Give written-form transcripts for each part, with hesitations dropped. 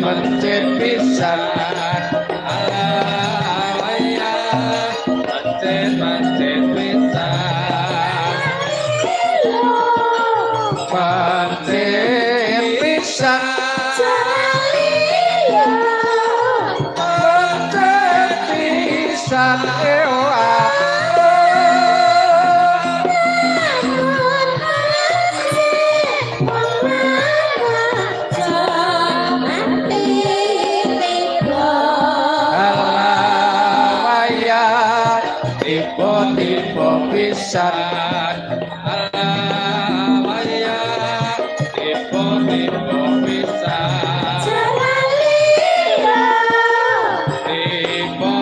Mencit pisan mencit pisan mencit pisan mencit pisan tiba pisan alamaya tiba pisan jalan liya tiba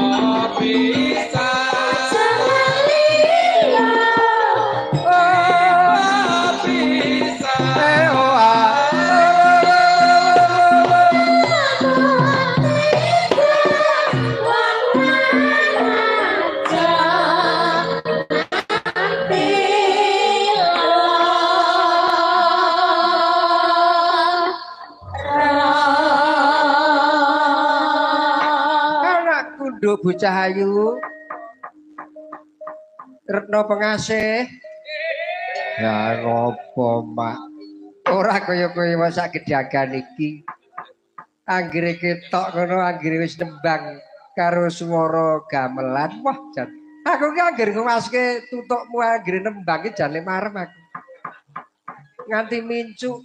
pisan jalan liya pisan bocah ayu Retno Pengasih ya ngopo mak ora kaya-kaya masak gedagan iki anggere ketok ngono anggere wis nembang karo swara gamelan wah jan aku ki anggere ngwaske tutukmu anggere nembang ki jane marem aku nganti mincuk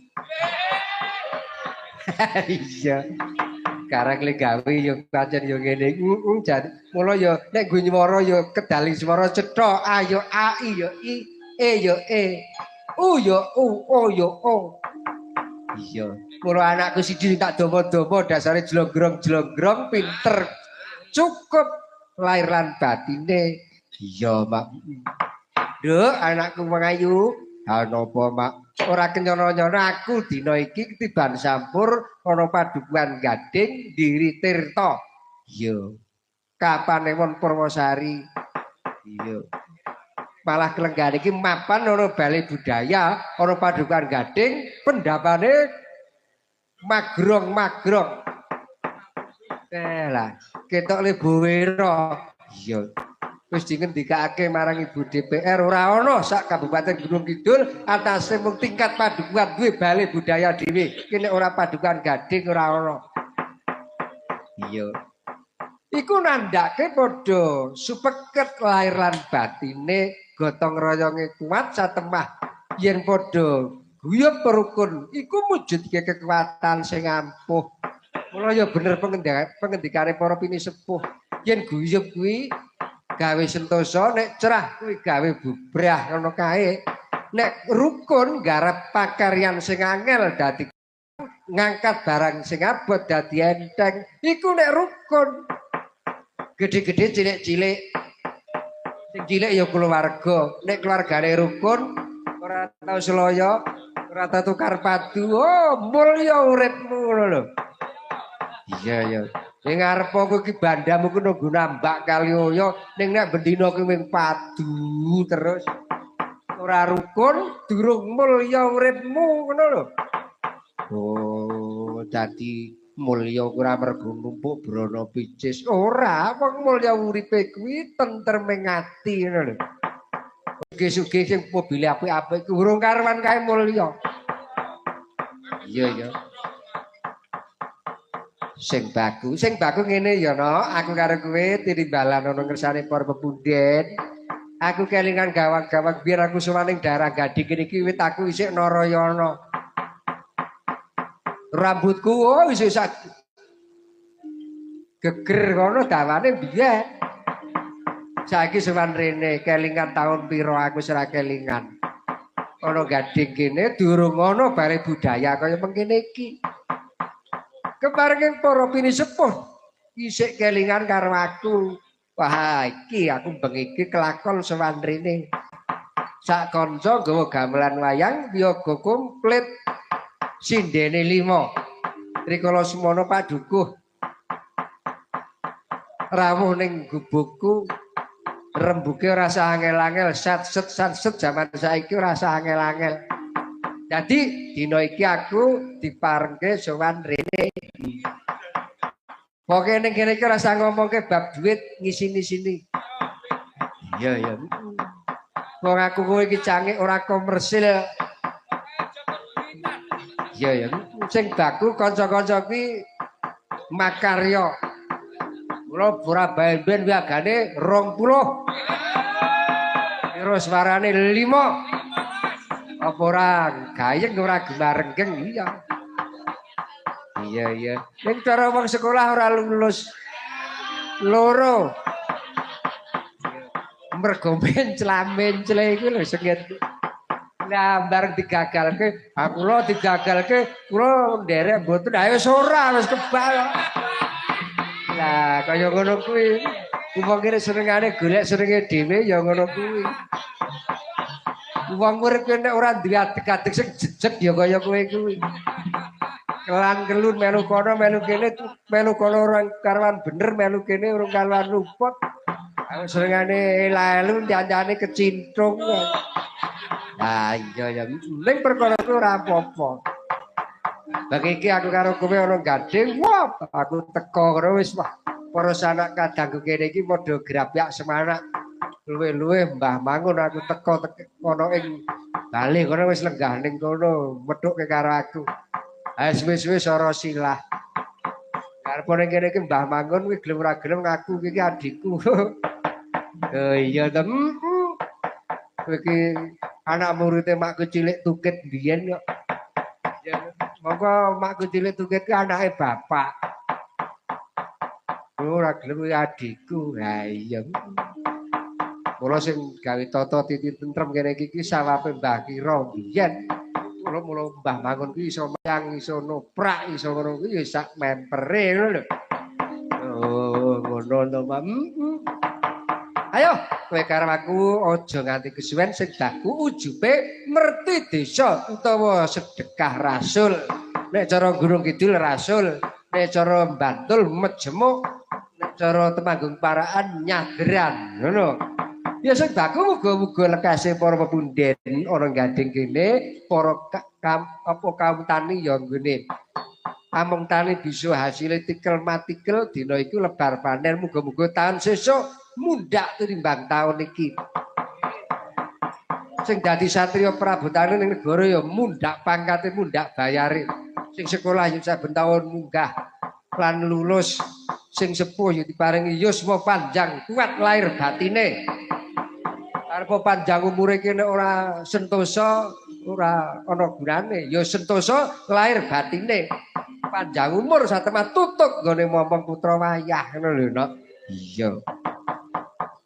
iya karang le gawe yo pancen yo ngene jan mula yo nek nggo nyuwara yo kedaling swara cethok ayo a i yo i e yo e u yo u o yo o iya mula anakku siji tak domo-domo dasare jlogrong-jlogrong pinter cukup lahir lan batine iya mak nduk anakku mengayu ha napa mak ora kenyono-nyono aku dina iki tiban sampur ana padukuhan Gading Diri Tirta. Iya. Kapanewon Purwosari. Iya. Malah kelenggan iki mapan ana Balai Budaya, ana padukuhan Gading, pendapane magrong-magrong. Lah, ketok le Bowera. Iya. Wis dingendikake marang Ibu DPR ora ana sak Kabupaten Gunung Kidul atase mung tingkat padukuhan duwe Balai Budaya dhewe. Kene ora padukuhan Gading ora ana. Iya. Iku nandhake padha supeket lahir lan batine gotong royonge kuat satemah yen padha guyub rukun iku mujudke kekuatan sing ampuh. Mula ya bener pengendikane para pinisepuh yen guyub kuwi gawe sentosa nek cerah kuwi gawe bubrah ngono kae nek rukun garap pakaryan sing angel dadi ngangkat barang sing abot dadi enteng iku nek rukun gede-gede cilik-cilik sing cilik ya keluarga nek keluargane rukun ora tau seloyo ora tau tukar padu oh mulya uripmu ngono lho iya ya ning ngarepku ki bandamu ku nunggu nambak kalioyo ning nek bendina ki wing padu terus ora rukun durung mulya uripmu ngono lho. Oh, dadi mulya ora mergo numpuk brana picis. Ora, wong mulya uripe kuwi tentreming ati ngono lho. Sugih-sugih sing mobile apik-apik ku urung karuan kae mulya. Iya ya. Sing baku ngene ya no aku karo kowe tirimbalan ana ngersane para pepunden aku kelingan gawang-gawang biar aku suwaning daerah Gading iki wit aku isih Narayana rambutku oh wis geger ngono dawane biyen saiki suwan rene kelingan taun pira aku ora kelingan ana Gading kene durung ana Balai Budaya kaya mengkene iki keparenging para pinisepuh isik kelingan karo aku. Wah, iki aku bengi iki kelakon sewandrine. Sak kanca nggawa gamelan wayang yoga komplit sindene 5. Rikala semono padukuh rawuh ning gubukku rembuke rasa angel-angel sat-set jaman saiki rasa angel-angel. Dadi dina iki aku diparengke sowan rene. Pokoke ning kene iki rasa ngomongke bab duit ngisi-sini. Iya ya. Wong aku kowe iki cangik ora komersil. Iya ya. Sing baku kanca-kanca kuwi makarya. Kula ora ben wiagane 20. Terus warane 5. Apa ora gayeng ora gemarengkeng iya. Iya. Ning cara wong sekolah ora lulus. Loro. Mergo mencla-mencle iku lho sengit. Lah bareng digagalke, kula digagalke, kula nderek mboten ayo ora wis kebal. Lah kaya ngono kuwi. Wong kene senengane golek senenge dhewe ya ngono kuwi. Wong urip nek ora duwe adeg-adeg sing jejeg ya kaya kowe kuwi. Kelan kelun melu kono melu kene melu kono orang karwan bener melu kene urung karwan luput. Aku senengane elu janjane kecintung. Nah iya ya ning perkara kuwi ora apa-apa. Bagi iki aku karo kowe ana gading, wah aku teko ngono wis wah. Para sanak kadangku kene iki padha grabyak semanak. Luwe-luwe Mbah Mangun aku teko kono ing Bali kono wis lenggah ning kono methuke karo aku. Suwe-suwe sora silah. Karep ning kene iki Mbah Mangun kuwi gelem ora gelem ngaku iki adikku. Iya to. Kowe iki anak murid makku cilik tukit biyen kok. Ya monggo makku cilik tukit ki anake bapak. Ora gelem kuwi adikku. Ha iya. Mula sing gawe tata titi tentrem kene iki sawape Mbah Kira biyen. Mula Mbah Mangun kuwi iso mayang, iso noprak, iso ngono kuwi ya sak mempere ngono lho. Oh, ngono to, Pak. Ayo, kowe karo aku aja nganti kesuwen sing daku ujube merti desa utawa sedekah rasul. Nek cara Gunung Kidul rasul, nek cara Bantul mejemuk, nek cara Temanggung Paraan nyadran, ngono. Ya sing baku muga-muga lekase para pepunden ana gandeng kene para kaum tani ya nggone. Among tani bisa hasil tikel matikel dina iku lebar panen muga-muga taun sesuk mundhak tinimbang taun iki. Sing dadi satriya prabotane ning negara ya mundhak pangkate mundhak bayare. Sing sekolah ya saben taun munggah lan lulus. Sing sepuh ya diparingi yuswa panjang kuat lahir batine. Arep panjang umure kene ora sentosa, ora ana gunane. Ya sentosa lahir batine. Panjang umur satemah tutuk nggone momong putra wayah ngono lho, Nok. Iya.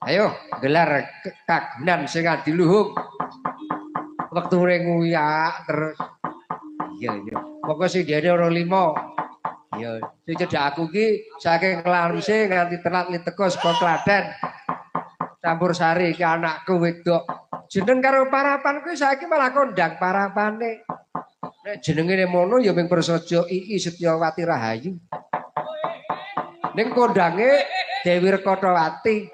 Ayo gelar kagunan sing adiluhung. Wektune nguyak terus. Iya. Pokoke sing dene ora 5. Iya, sing cedhak aku ki saking Klaruse nganti telat li teko saka Klaten. Campur sari ki anakku wedok. Jeneng karo parapan kuwi saiki malah kondang parapane. Nek jenenge mono ya ming Prasaja Ii Setyawati Rahayu. Ning kondange Dewi Rekatawati.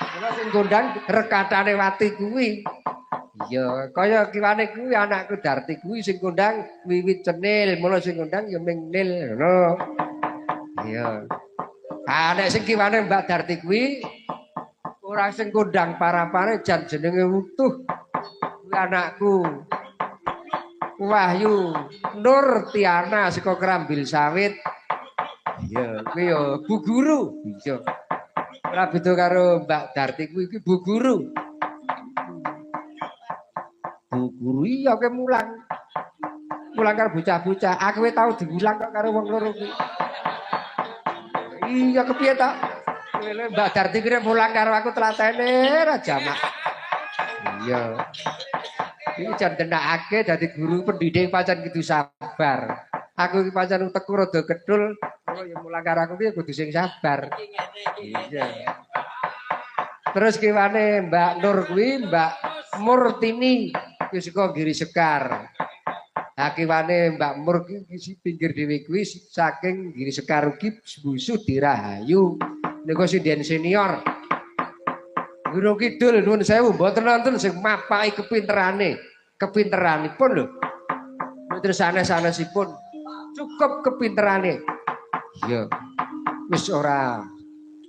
Kula sing kondang rekatane Wati kuwi. Iya, kaya kiwane kuwi anakku Darti kuwi sing kondang Wiwit Cenil, mula sing kondang ya ming Nil ngono. Iya. Ah nek sing kiwane Mbak Darti kuwi ora sing kondang parapane jan jenenge utuh. Kuwi anakku. Wahyu Nur Tiana saka Krambil Sawit. Iya, kuwi ya Bu Guru. Iya. Ora beda karo Mbak Darti kuwi iki Bu Guru. Bu Guru iya ke mulang. Mulang karo bocah-bocah. Aku wis tau diulang kok karo wong loro kuwi. Iya kepiye ta? Mbak Darti kira mulang karo aku telatene ra jamak. Iya. Iki jan tenakake dadi guru pendidik pancen kudu sabar. Aku iki pancen utekku rada kedul Kula ya mulang karo aku piye kudu sing sabar. Iya. Terus kiwane Mbak Nur kuwi Mbak Murtini kuwi saka Giri Sekar. Lah kiwane Mbak Mur kuwi pinggir dhewe kuwi saking Giri Sekar ugi Busu Dirahayu. Niku sinden senior. Gunung Kidul nuwun sewu mboten wonten sing mapaki kepinteranipun lho. Mboten sanes-sanesipun. Cukup kepinterane. Iya. Wis ora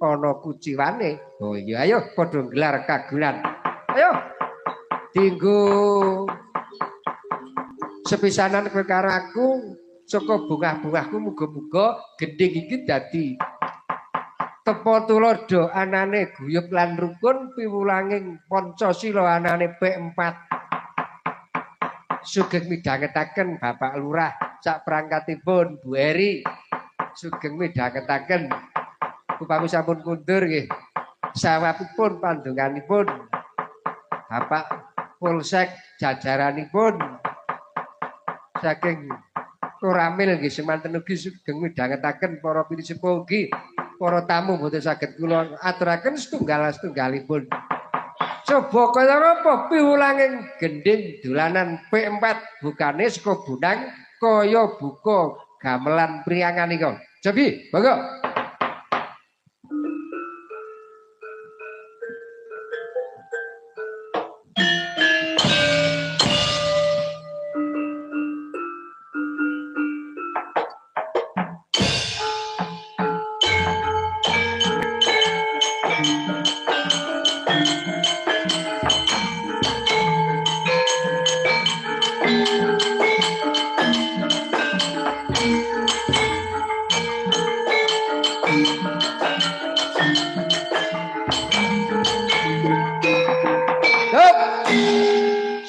ana kuciwane. Oh iya ayo padha gelar kagulan. Ayo. Dinggo sepisanan kowe karo aku saka bungah-bungahku muga-muga gendhing iki dadi tepa tulodo anane guyub lan rukun piwulanging Pancasila anane P4 sugeng midhangetaken Bapak Lurah sak perangkatipun Bu Eri sugeng midhangetaken upami sampun kundur nggih sawapipun pandonganipun Bapak Polsek jajaranipun saking Koramil nggih semanten ugi sugeng midhangetaken para pinisipo ugi para tamu boten saged kula aturaken setunggal-setunggalipun. Coba kaya apa piwulanging gendhing dolanan P4 bukane saka Bunang kaya buka gamelan priangan nika. Cobi, monggo.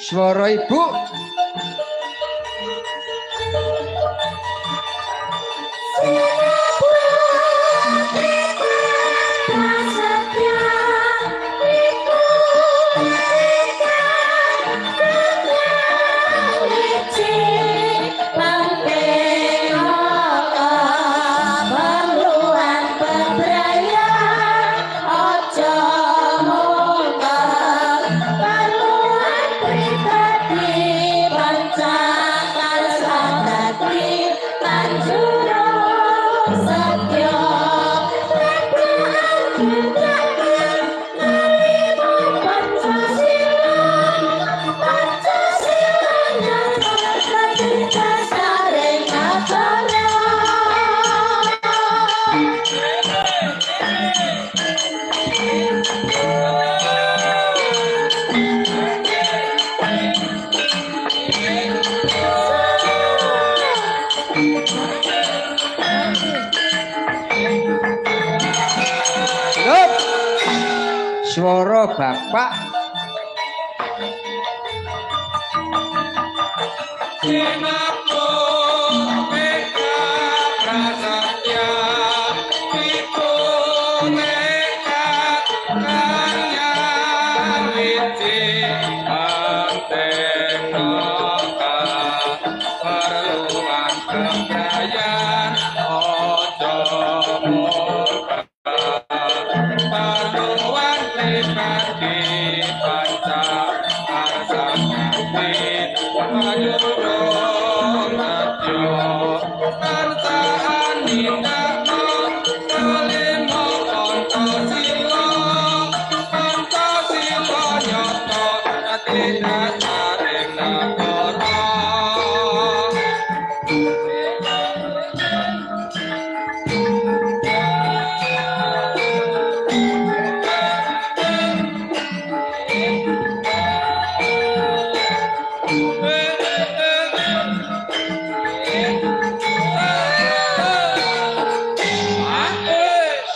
Swara ibu swara bapak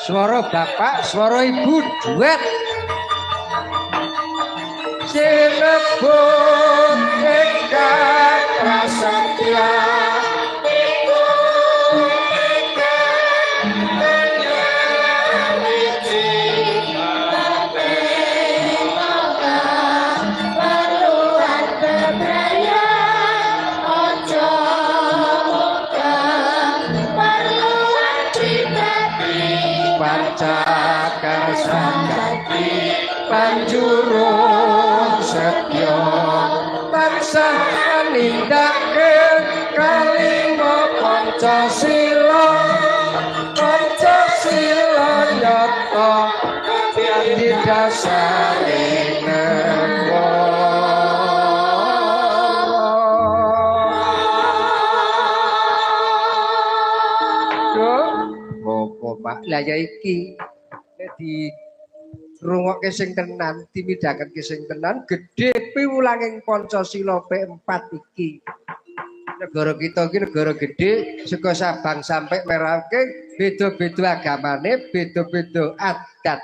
swara bapak swara ibu duet sinebut ingkang prasetya pancakarsa jati panjurung setya tansah nindakake kalima Pancasila nyata dadi dasaring Pak lah ya iki di rungokke sing tenan dimidhakake sing tenan gedhe piwulanging Pancasila P4 iki negara kita iki negara gedhe saka Sabang sampai Merauke beda-beda agamane beda-beda adat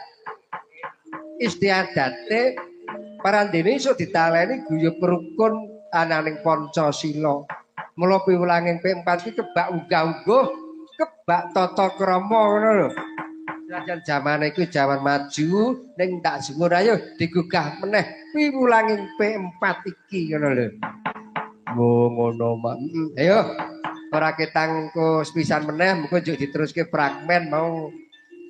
istiadate parandene iso ditaleni guyub rukun ananing Pancasila mula piwulanging P4 iki kebak unggah-ungguh kebak tata krama ngono lho. Jajan zamane iku jaman maju ning tak suwun ayo digugah meneh piwulanging P4 iki ngono lho. Ngono mak. Ayo ora ketangku sepisan meneh mengko njuk diteruske fragmen mau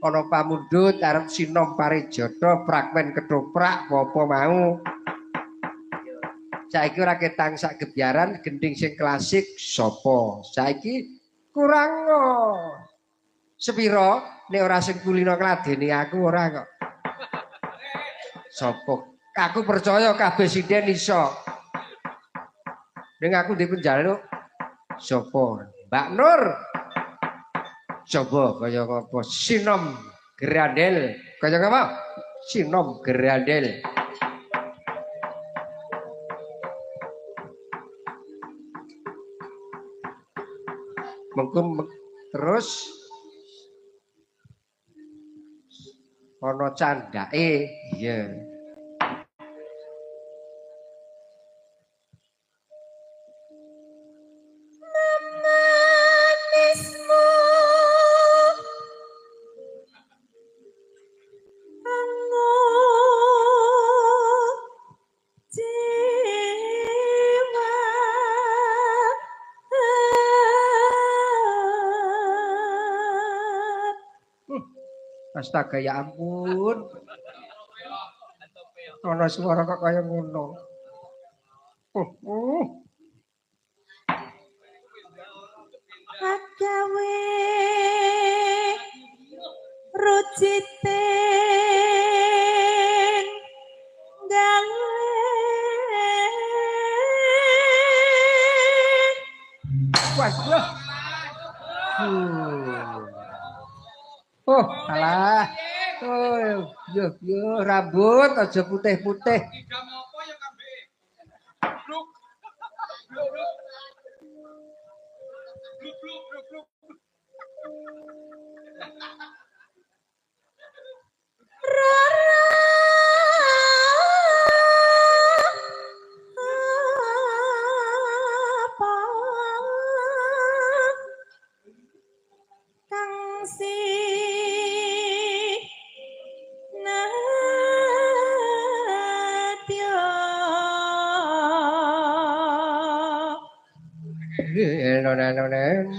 ana pamundhut arep sinom parijata fragmen ketoprak apa mau. Saiki ora ketang sak gebyaran gending sing klasik sapa? Saiki kurang sepiro nek ora sing kulino kladeni aku ora kok. Sopo? Aku percaya kabeh sithik iso. Ning aku di penjaluk sapa? Mbak Nur. Coba kaya apa? Sinom Grandel. Kaya apa? Sinom Grandel. Mengko terus ana candake iya manismu astaga ya ampun. Ana suara kok kaya ngono. Agawe rucitin gawe Waduh. Oh, alah. Oh, yo rambut aja putih-putih.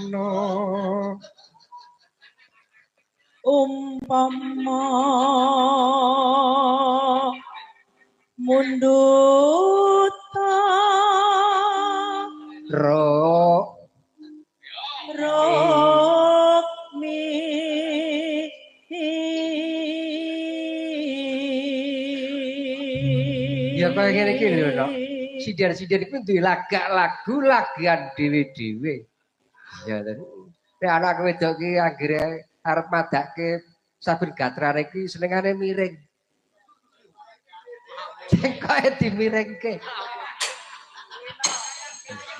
No. Umpama munduta rokmi ya kaya ngene iki lho no. Sidir-sidir iku duwe lagu lagian dhewe-dhewe. Ya nek anak wedok iki anggere arep madake saben gatrane iki senengane miring. Sing kaya dimiringke.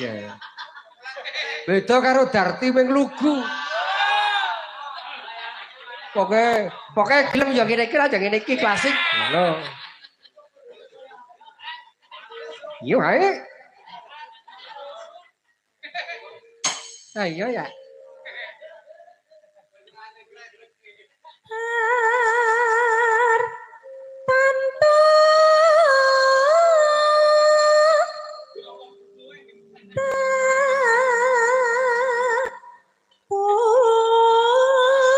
Ya. Beda karo Darti ming lugu. Pokoke gelem ya ngene iki aja ngene iki klasik. Lho. Yo ae. Ayo ya.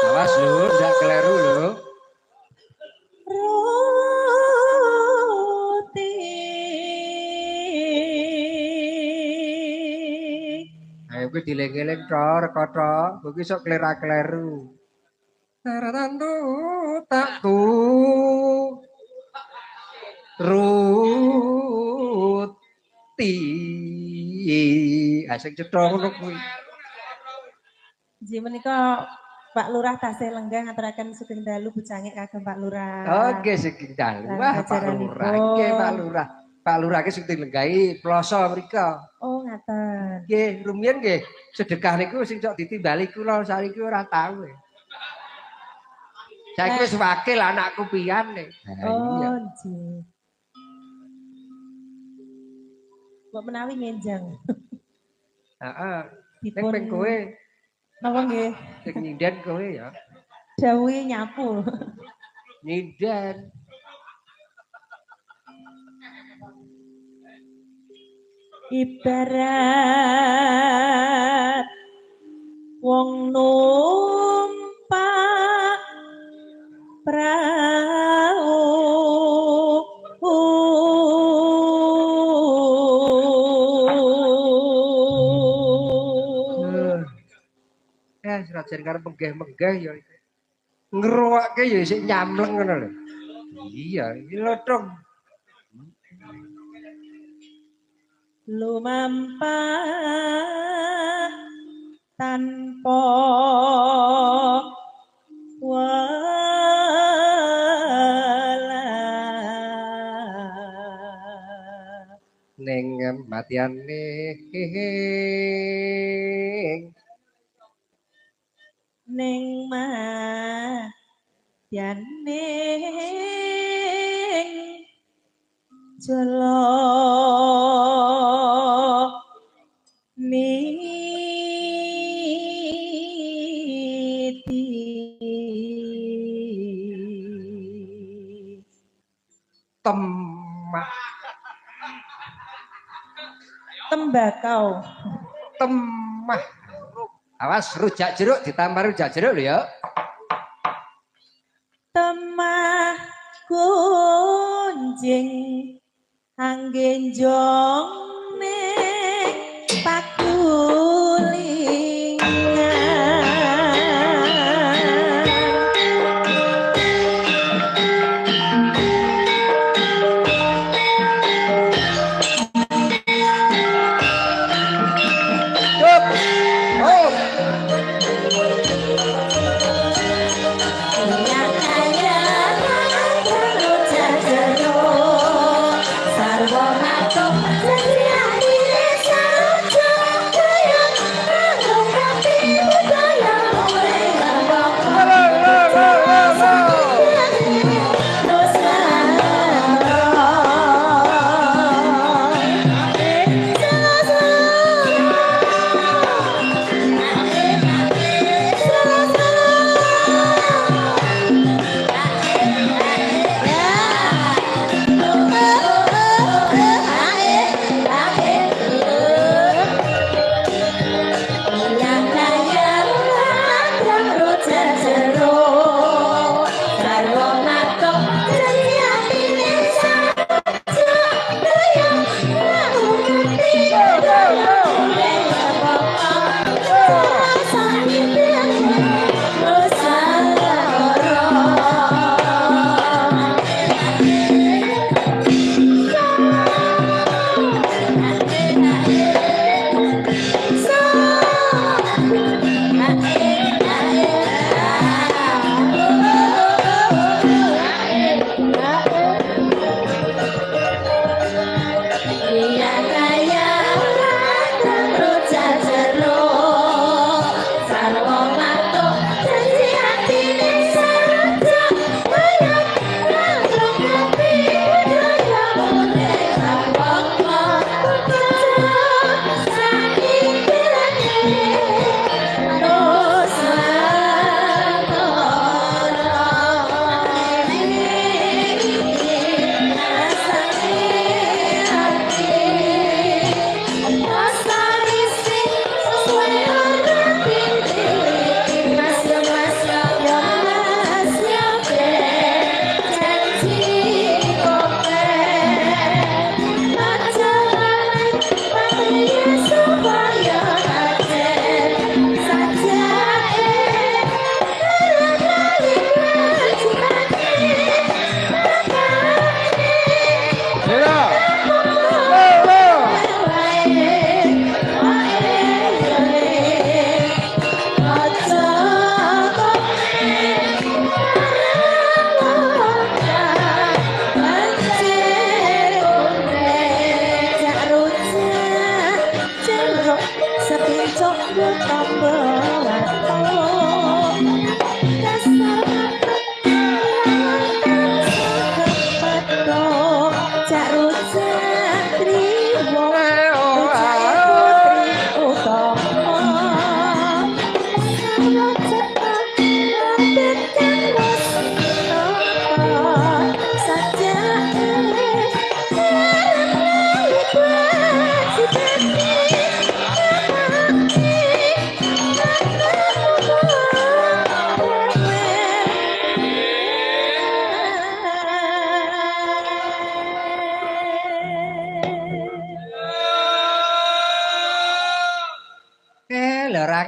Awas lho, ndak kleru lho. Roti. Ayo kuwi dileng-eling to rekoto, kuwi sok klera-kleru. Taratantu takku ruti. Asik cetha ngono kuwi. Nggih menika Pak Lurah tasih lenggah ngaturaken sugeng dalu bujange kagem Pak Lurah. Oke sugeng dalu. Lan Wah Pak ajaranipun. Lurah, nggih Pak Lurah. Pak Lurah ki sugeng lenggahi ploso mrika. Oh ngaten. Nggih, rumiyin nggih sedekah niku sing sok ditimbali kula saiki ora tau. Saiki wis wakil anakku pian nih. Oh nggih. Mbok menawi ngenjang. Heeh. Ning Dipun ping kowe napa nggih? sing nyinden kowe ya. Dawuhe nyapu. Nyinden. Ibarat wong numpak prau Serajan karo menggeh-menggeh ya. Ngeruwake ya isih nyamleng ngono lho. Iya, iki lothong. lumampah tanpa wala Ning matiane ning madyane jala niti temah tembakau temah. Awas rujak jeruk ditambah rujak jeruk lho ya. temah gunjing anggenjong ning pakulingan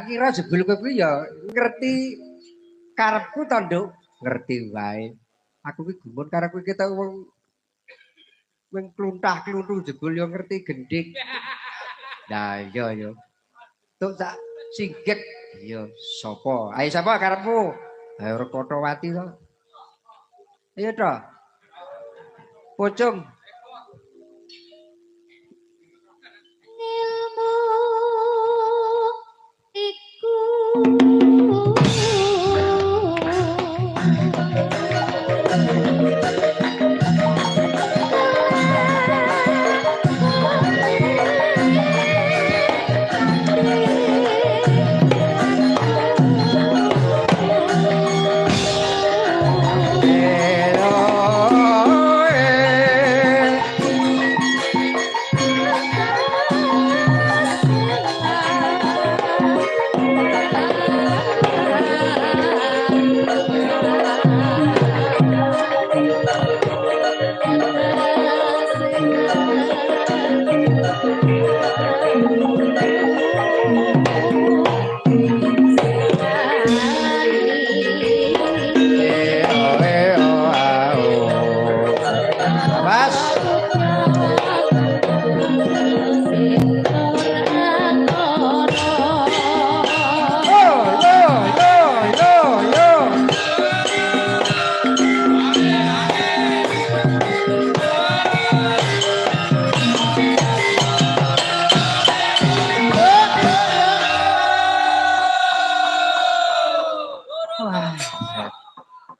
kira jebul kowe kuwi ya ngerti karepku to, Nduk. Ngerti wae. Aku kuwi gumun karo kowe ketok wong kluntah-kluntu jebul ya ngerti gendhik. Nah, iya. Tuk tak singget ya sapa? Ayo sapa karepmu? Ayo Rekotowati to. Iya to. Pocong. Ilmu iku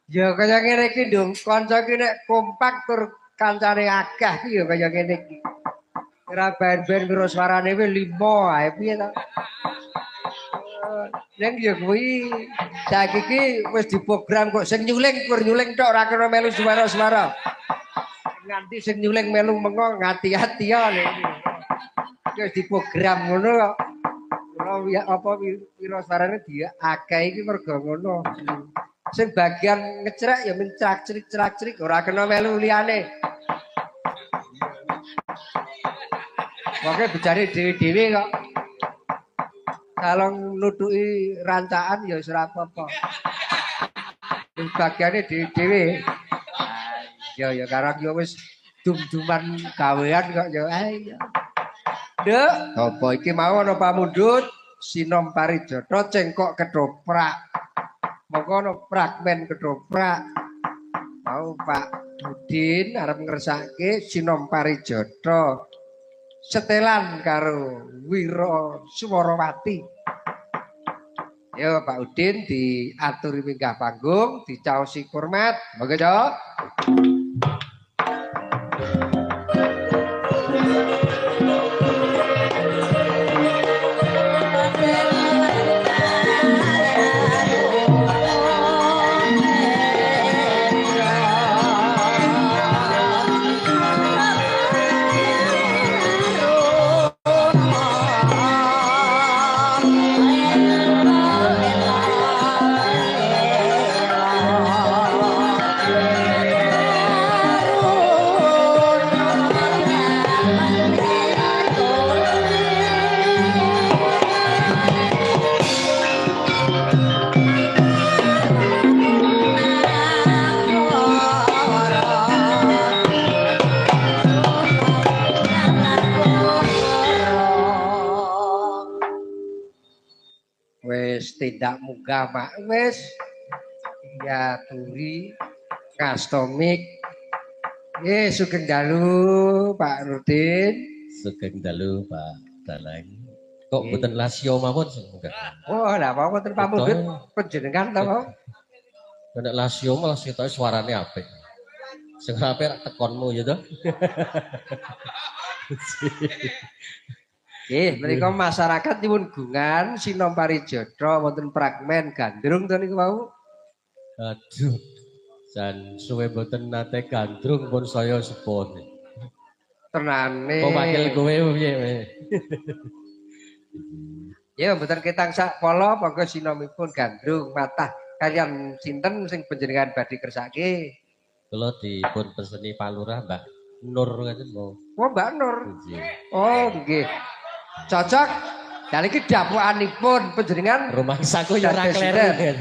Ya kaya ngene iki, Ndung. Kanca iki nek kompak tur kancane akeh iki ya kaya ngene iki. Ora ben-ben karo suarane wis 5 ae piye to? Ning ya kuwi saiki iki wis diprogram kok sing nyuling kur nyuling tok ora kena melu suara-suara. Nganti sing nyuling melu mengo ngati-ati ya lho. Wis diprogram ngono kok. Ora ya apa pira suarane dia akeh iki mergo ngono. Sing bagian ngecrek ya mencrak-crik ora kena melu liyane. Pokoke bejane dhewe-dhewe kok. Kalau nutuki rancakan ya ora apa-apa. Sing bagiane dhewe-dhewe. Ya karang ya wis dum-duman gawean kok ya. Ayo. Nduk, apa iki mau ana pamundhut Sinom Parijata cengkok ketoprak. Monggo ana fragmen ketoprak. Mau Pak Budin arep ngersake Sinom Parijata. Setelan karo Wira Suwarawati. Yo Pak Udin diaturi minggah panggung, dicaosi kurmat. Monggo, Cok. Tindak munggah mak wis ya turi kastomik sugeng dalu Pak Rudin. Sugeng dalu Pak Dalang. Kok mboten lasio mawon sing munggah. Oh lha apa wonten pamundhut panjenengan to kok. Nek lasio malah setoke suarane apik. Sing apik rak tekonmu ya to. Menika masyarakat nyuwun gungan Sinom Parijata wonten fragmen gandrung to niku wau. Aduh. Jan suwe mboten nate gandrung pun saya sepon. Tenane. Kok wakil kowe piye? Ya mboten ketang sak polo monggo sinomipun gandrung matah kalian sinten sing panjenengan badhe kersake. Kula dipun peseni Pak Lurah Mbak Nur ngaten mau. Oh Mbak Nur. Oh nggih. Cocok Dan iki dapukanipun panjenengan Rumah saku ya ora dados kleren. sinten?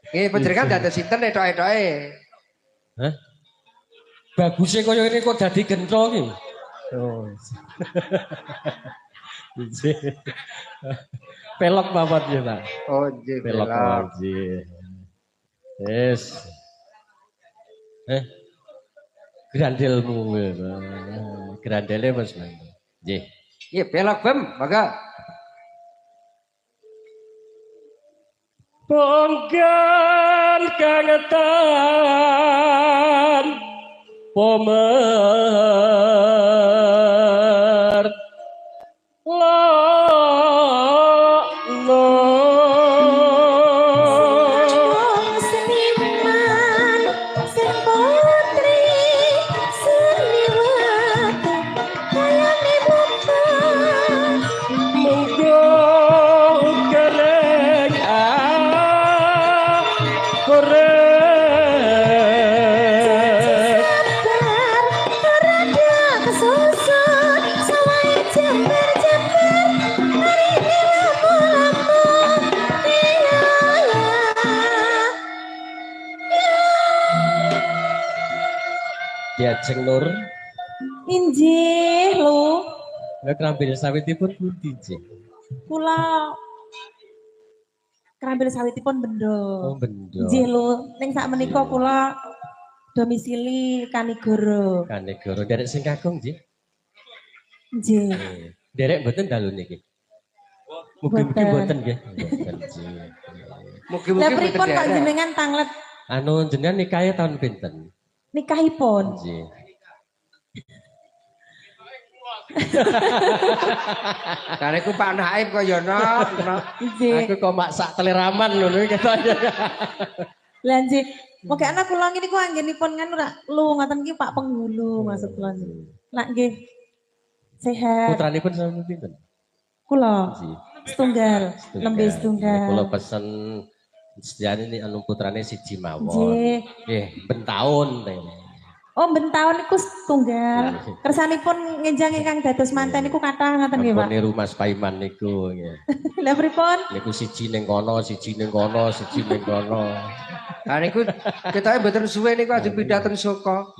Nggih panjenengan dados sinten etok-etoke. Hah? Bagusnya kaya ini kok dadi gentro iki. Oh. Pelok papat ya, Pak. Oh nggih Pelok belok. nggih. Yes. Grandelmu. Grandele Mas. Nggih. Nggih belok Bem, monggo. Ponggan kangetan pomer lo Seniman sing putri seniwati kayane bukan munggo kereng koreng Rada kesusun sawai jember-jember mari lamu-lamu Diajeng Nur injih lho lha krambil sawitipun pundi nggih kula kerambil sawitipun bendo oh bendo injih lho ning sakmenika kula domisili Kanigoro Kanegoro derek sing kakung nggih injih derek mboten dalu niki mugi-mugi mboten nggih mboten nggih Lah Mugi-mugi pripun kok derek. jenengan tanglet anu jenengan nikahe tahun pinten nikahipun? nggih Kariku Pak Naim kaya nok. Nggih. aku kok mak sak teleraman ngono iki ketane Lah nggih, moga anak kula niku anggenipun kan ora lu ngoten iki Pak Penghulu maksud kula niku. Lah nggih. Sehat. putranipun sami pinten Kula nggih setunggal, nembe kula setunggal. pesen sejane ini anu putrane siji mawon Nggih. nggih ben taun Oh, ben taun niku setunggal. Kersanipun ngenjang ingkang dados manten niku kathah ngoten nggih, Pak. niru Mas Paiman niku nggih Lah pripun? niku siji ning kono siji ning kono siji ning kono Lah niku ketoke mboten suwe niku ajeng pidhaten Soko.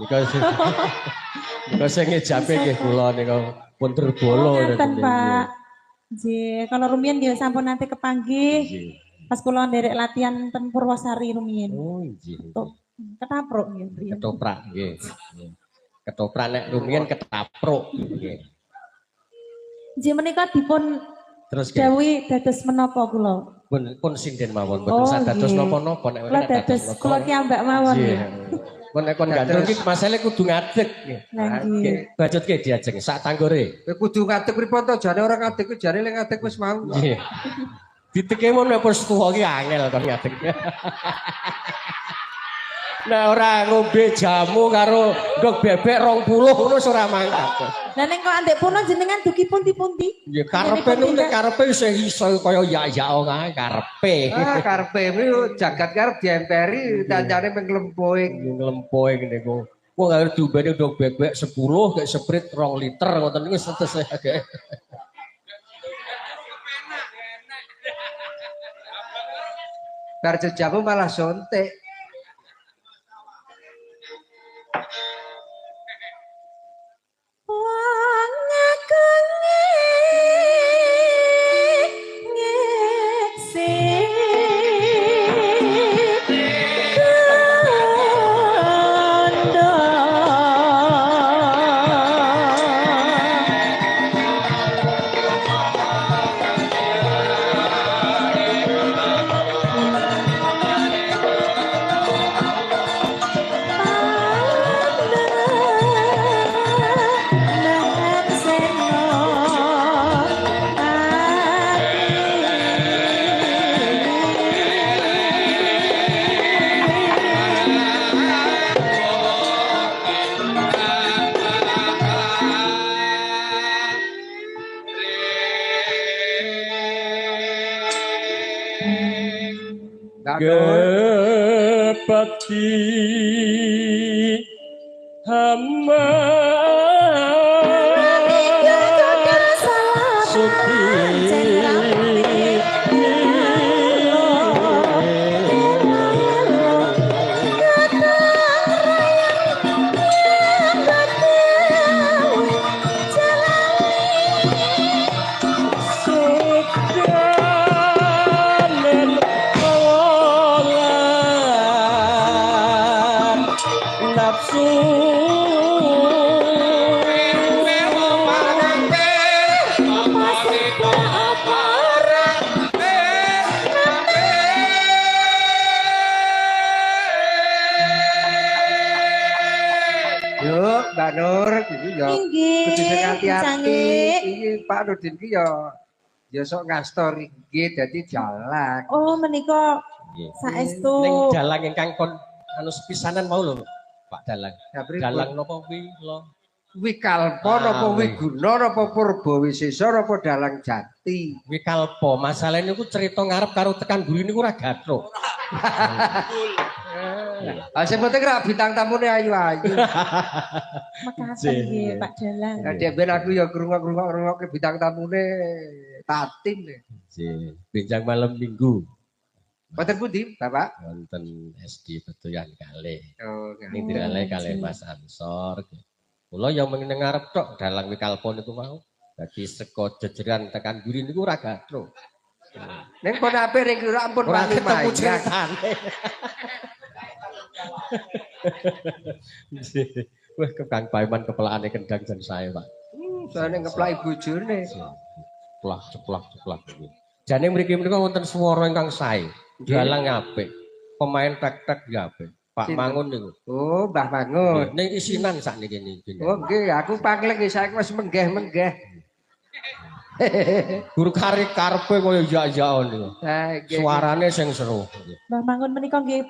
niku sing ngejape nggih kula niku pun terbolo Ngoten, Pak. Nggih, kalau rumiyin nggih sampun nate kepanggih. nggih Pas kula nderek latihan ten Purwosari rumiyin. oh nggih Ketapruk nggih. Brian. ketoprak nggih ketoprak nek rumiyin ketapruk nggih Nggih menika dipun terus nggih dawuhi dados menapa kula? pun sinden mawon Oh, boten dados nggih. napa-napa nek Kula dados kula ki ambak mawon nggih nggih. kon nek kon gandrung iki masalahe kudu ngadeg nggih Lah nggih. bajutke diajeng sak tanggore Kowe kudu ngadeg pripun to jane ora ngadeg kuwi jane lek ngadeg wis mau. nggih diteke mon nek wis tuwa ki angel kon ngadeg nek ora ngombe jamu karo ndok bebek 20 ngono wis ora mangkat Lah ning kok andek puno jenengan dugi pundi-pundi? nggih karepe nek karepe isih iso kaya ya-ya ngae karepe Ah karepe niku jagat karep diemperi kancane ping lempoing. nglempoe niku wong arep diombeni ndok bebek 10 kayak sprit 2 liter ngoten niku setes akeh Bar jamu malah sontek. Wong ngagungi ngeksi Gepati hamba Suki nafsu Yuk, Mbak Nur, iki ya. Inggih, Kudu sing hati-hati. canggih. Iki Pak Nurdin ki ya sok ngastor iki dadi jalan. Oh, menika nggih. saestu. Ning dalang ingkang kon anu sepisanan mau lho, Pak Dalang. Ya, pripun? Dalang napa kuwi lho? Wikalpa napa Wiguna napa Purbawisesa napa Dalang Jati. Wikalpa, masalah niku cerita ngarep karo tekan guri niku ora gathuk. Ah sing penting ra bintang tamune ayu-ayu. Makasih nggih, Pak Dalang. Ya dek ben aku ya krungu-krungokke bintang tamune Tatin. Nggih, benjang malam Minggu. Wonten pundi, Bapak? Wonten SD Bedoyan kalih. Oh, Ning dirale kalih Mas Ansor. Kula ya mung ning ngarep tok dalang wikalpa niku mau. Dadi seko jejeran tekan guri niku ora gathuk. Ning pun apik ring kira ampun Ora wani ketemu mayang. ceritane. Wah, Kang Paiman kepelakane kendang jan sae, Pak. Soale ngeplaki bojone. Ceplak. Jane mriki menika wonten swara ingkang sae. Dalang apik. Pemain tek-tek ya apik. Pak Mangun niku. Oh, Mbah Mangun. Ning isinan sakniki niki. Oh, nggih, aku pangleng saiki wis menggeh-menggeh. Guru karik karepe kaya ya-yaon niku. Ha, nggih. Suarane sing seru. Mbah Mangun menika nggih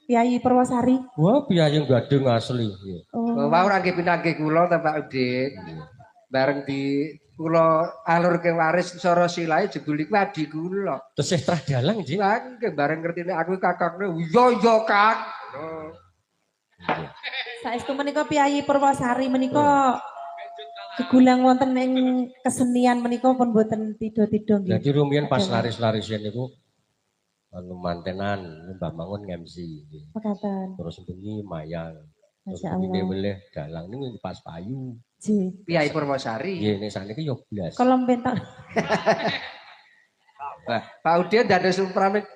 Kyai Purwosari. Wah, biaya gadeng asli. Oh, wau ora nggih pinanggih kula ta Pak Udin. Bareng di kula alurke waris Sara Silahe jebul iku adi kula. Tesih trah dalang nggih. Lah nggih bareng ngertine aku kakakne. Iya Kang. Oh. Saestu menika Kyai Purwosari menika gegulang wonten ing kesenian menika pun boten tido-tido nggih. Jadi rumiyin pas laris-larisen niku anu mantenan Mbah Mangun MC nggih. Mekaten. Terus bengi mayang. Terus Masya bengi Allah. weleh dalang niku pas payu. Nggih. Kyai Purwosari. Nggih nek sakniki ya blas. Kolom bentak. Nah, Pak Udin dados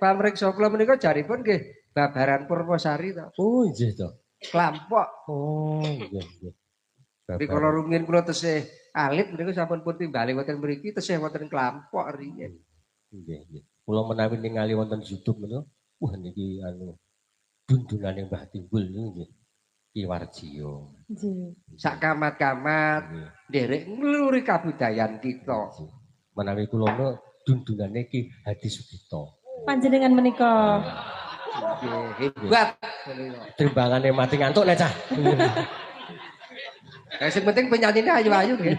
pamriksa kula menika jaripun nggih babaran Purwosari to. Oh nggih to. Klampok. Oh nggih. Tapi kalau rumiyin kula tesih alit menika sampun pun timbali wonten mriki tesih wonten Klampok riyen. Nggih. Kula menawi ningali wonten YouTube menika, wah niki anu dundunane Mbah Timbul niku nggih. Ki Warjiyo. Nggih. Sak kamat-kamat nderek ngluri kabudayan kita. Menawi kula menika dundunane Ki Hadi Sugito. Panjenengan menika Nggih, hebat. Timbangane mati ngantuk nek cah. Sing penting penyanyine ayu-ayu nggih.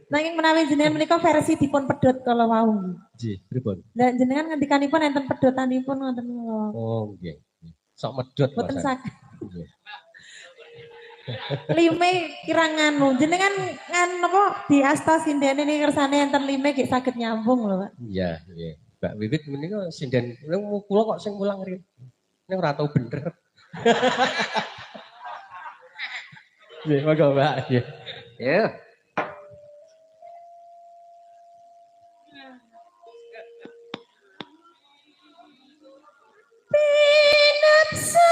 nanging menawi jenengan menika versi dipun pedhot kala wau. Nggih, pripun? Lah jenengan ngendikanipun enten pedhotanipun wonten kala wau. Oh nggih. Sok medhot Boten Mas. saged. Nggih. Lime kirang nganu. Jenengan napa di asta sindene niki kersane enten lime gek saged nyambung lho, Pak. Iya, nggih. Mbak Wiwit menika sinden kula kok sing mulang riyen. Ning ora tau bener. Nggih, monggo Mbak. Nggih. Ya. Pinapsa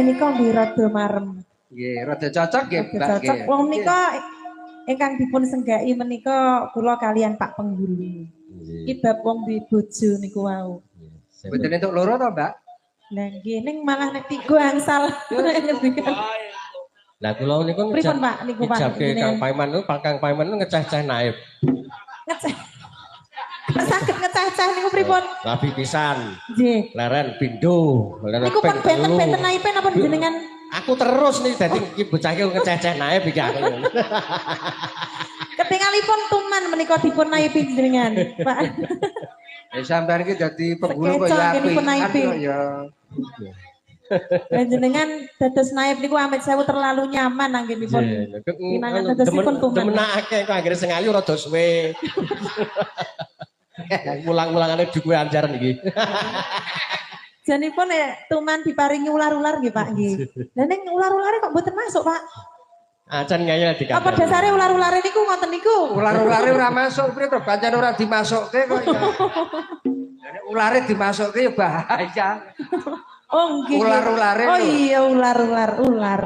nika nggih rada marem. Nggih, rada cocok nggih, Mbak. Cocok. Wong menika ingkang dipun senggai menika kula kalian Pak Penghulu. Iki bab wong duwe bojo niku wau. Mboten entuk loro to, Mbak? Lah nggih ning malah nek tiga angsal. Lah kula niku Pripun Pak niku Pak? Ngejabke Kang Paiman niku Kang Paiman niku ngeceh-ceh naib. Ngeceh. Saged ngecah-cah niku pripun? Rabi pisan. Nggih. Leren pindho, leren Niku pun ping telu. benten naipe napa jenengan? Aku terus nih dadi iki bocah iki ngeceh-ceh nae iki aku. Ketingalipun tuman menika dipun naipi jenengan, Pak. Sampeyan iki dadi penggulu kok Sekeco ya nggih dipun apik naipi. ya. Dan jenengan dados naib niku amit sewu terlalu nyaman anggenipun. Pinangan dadosipun tuman. Demenake kok anggere sing ayu rada suwe. Mulang-mulangane duwe anjaran iki. Janipun tuman diparingi ular-ular nggih Pak nggih. Lah ning ular-ulare kok mboten masuk Pak? Acan ngayal dikabari. Apa dasare ular-ulare niku ngoten niku? Ular-ulare ora masuk prito pancen ora dimasukke kok ya. Ulare dimasukke ya bahaya. Oh nggih. Ular-ulare. Oh iya ular-ular, ular.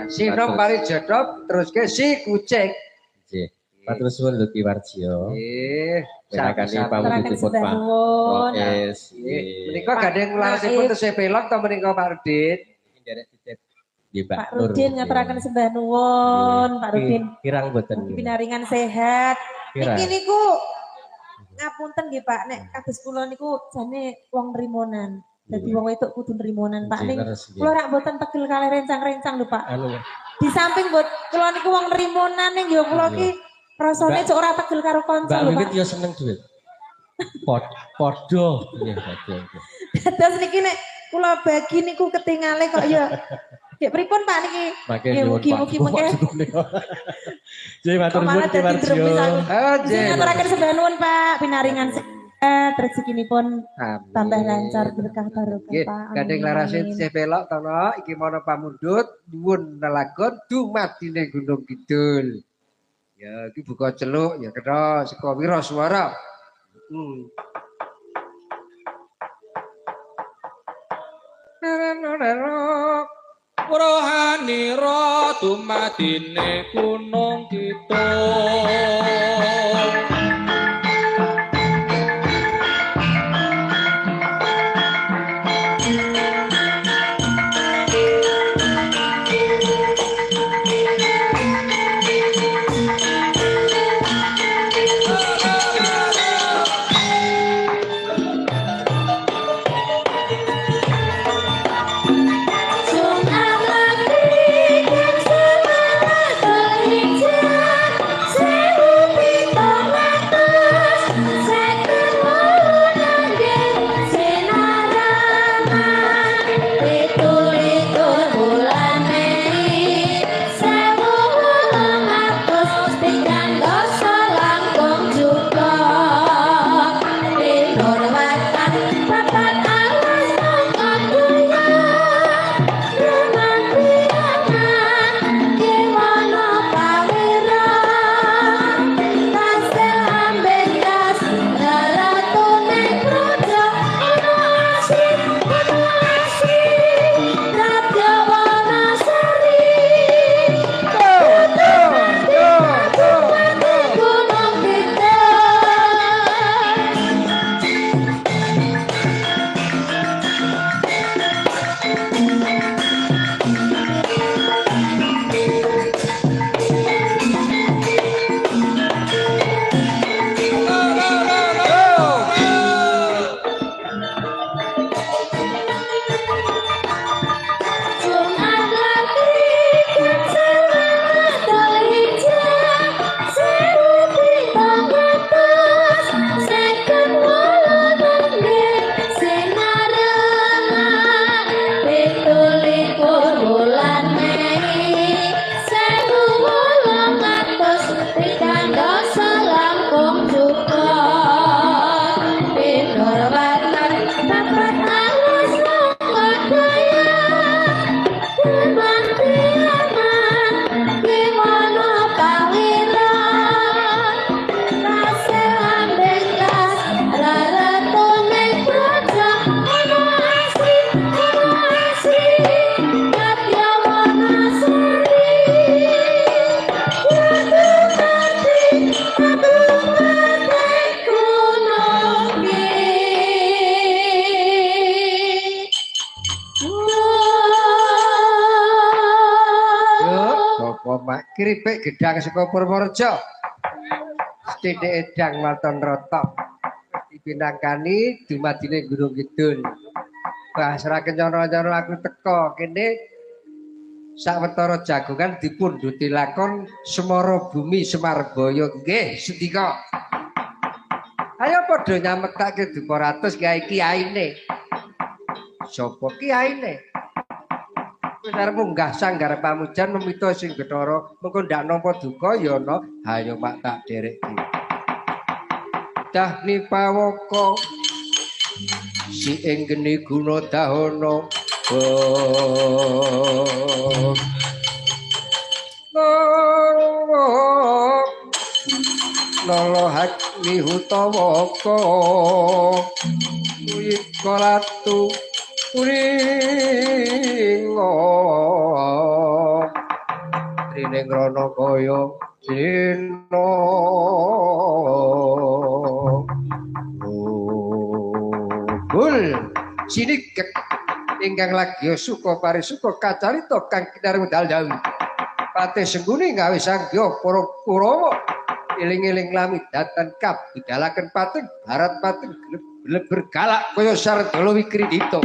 Sinom mari jedop terus ke si kucing. Nggih. Matur suwun lho Ki Warjo. Nggih. Sakane pamudhutipun Pak. Yes. Menika gandeng ulasipun tesih pelok to menika Pak Rudin. Nderek titip. Nggih Pak Pak Rudin ngaturaken sembah nuwun, Pak Rudin. Kirang boten. Pinaringan sehat. Kirang. Niki niku ngapunten nggih Pak, nek kados kula niku jane wong rimonan. Dadi wong wedok kudu nrimonan Pak. Ning kula rak mboten pegel kalih rencang-rencang lho Pak. Di samping kula niku wong nrimonan ning ya kula ki rasane cok ora pegel karo kanca lho Pak. Mbak Wiwit ya seneng duit. Padha nggih padha. Dados niki nek kula bagi niku ketingale kok ya. Ya pripun Pak niki? Nggih mugi-mugi mengke. Jadi matur nuwun Ki Warjo. Nggih. Ngaturaken sembah nuwun Pak, pinaringan rezekinipun tambah lancar berkah barokah Pak. Gandeng larase tesih pelok tono iki mono pamundhut nuwun lelagon dumadine Gunung Kidul. Ya iki buka celuk ya kena saka Wiraswara. Rohanira dumadine Gunung Kidul. mak keripik gedang saka Purworejo. Sithik edang maton rata. Dipinangkani dumadine Gunung Kidul. Bahasra kencana-kencana aku teka kene sawetara jagongan dipun duti lakon Semara Bumi Semarbaya nggih sedika. Ayo padha nyamekake Duka Ratus gawe kiyaine. Sapa kiyaine? Wis arep munggah sanggar pamujan memita sing Bathara mengko ndak nampa duka ya ana hayo mak tak dherekke. Dahni pawaka si ing geni guna dahana nolo hakni hutawaka uyika latu uringa trine ngrana kaya dina gul sinikek ingkang lagya suka parisuka kacarita kang kinareng dal-dal patih sengguni gawe sanggya para Kurawa iling-iling lamidatan kabidalaken pating barat pating gelep bergalak kaya Sardala Wikridita.